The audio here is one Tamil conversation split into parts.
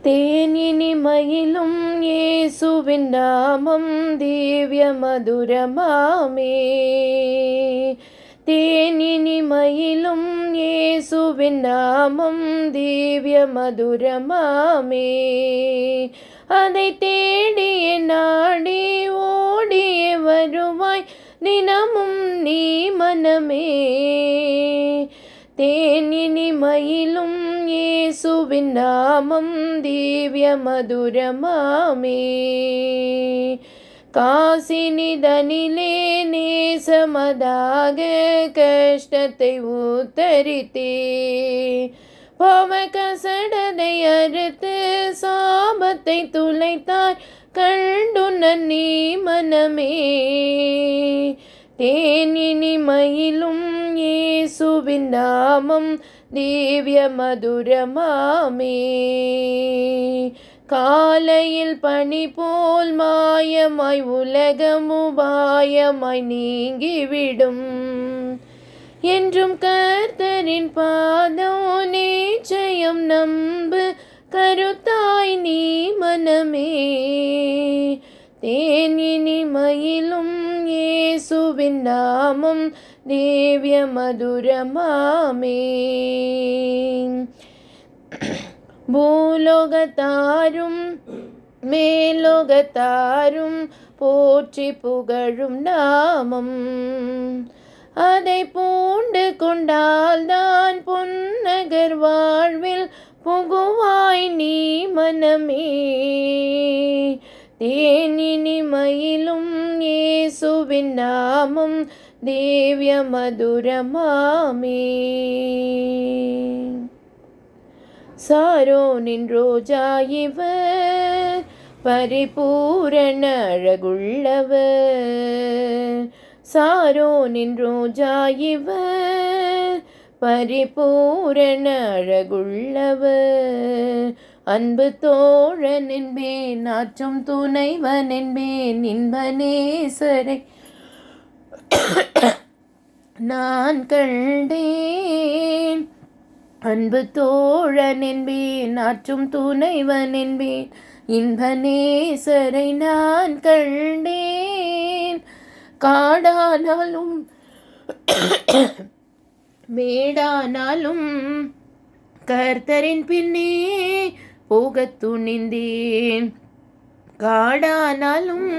தேனினிமையிலும் இயேசுவின் நாமம் திவ்ய மதுரமாமே. தேனினிமையிலும் இயேசுவின் நாமம் திவ்ய மதுரமாமே. அதை தேடிய நாடி ஓடிய வருவாய் தினமும் நீ மனமே. தேனினிமையிலும் இயேசுவின் நாமம் திவ்ய மதுரமாமே. காசினிதனிலே நேசமதாக கஷ்டத்தை உத்தரித்தே. பாவகசடதை அறுத்து சாபத்தை துளைத்தாய் கண்டுன நீ மனமே. தேனினிமையிலும் இயேசுவின் நாமம் திவ்ய மதுரமாமே. காலையில் பனி போல் மாயமாய் உலகமுபாயமாய் நீங்கிவிடும். என்றும் கர்த்தரின் பாதம் நிச்சயம் நம்பு கருத்தாய் நீ மனமே. தேனினிமையிலும் இயேசுவின் நாமம் திவ்ய மதுரமாமே. பூலோகத்தாரும் மேலோகத்தாரும் போற்றி புகழும் நாமம். அதை பூண்டு கொண்டால்தான் பொன்னகர் வாழ்வில் புகுவாய் நீ மனமே. தேனினிமையிலும் இயேசுவின் நாமம் திவ்ய மதுரமாமே. சாரோனின் ரோஜா இவர் பரிபூரண அழகுள்ளவர். சாரோனின் ரோஜா இவர் பரிபூரண அழகுள்ளவர். அன்பு தோழன் என்பேன் ஆற்றும் துணைவன் என்பேன் இன்ப நேசரை நான் கண்டேன். அன்பு தோழன் என்பேன் ஆற்றும் துணைவன் என்பேன் இன்ப நேசரை நான் கண்டேன். காடானாலும் மேடானாலும் கர்த்தரின் பின்னே போகத் துணிந்தேன். காடானாலும்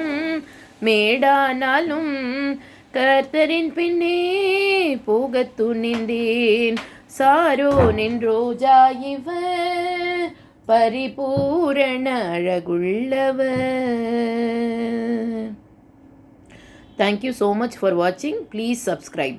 மேடானாலும் கர்த்தரின் பின்னே போகத் துணிந்தேன். சாரோனின் ரோஜா இவர் பரிபூரண அழகுள்ளவர். Thank you so much for watching. Please subscribe.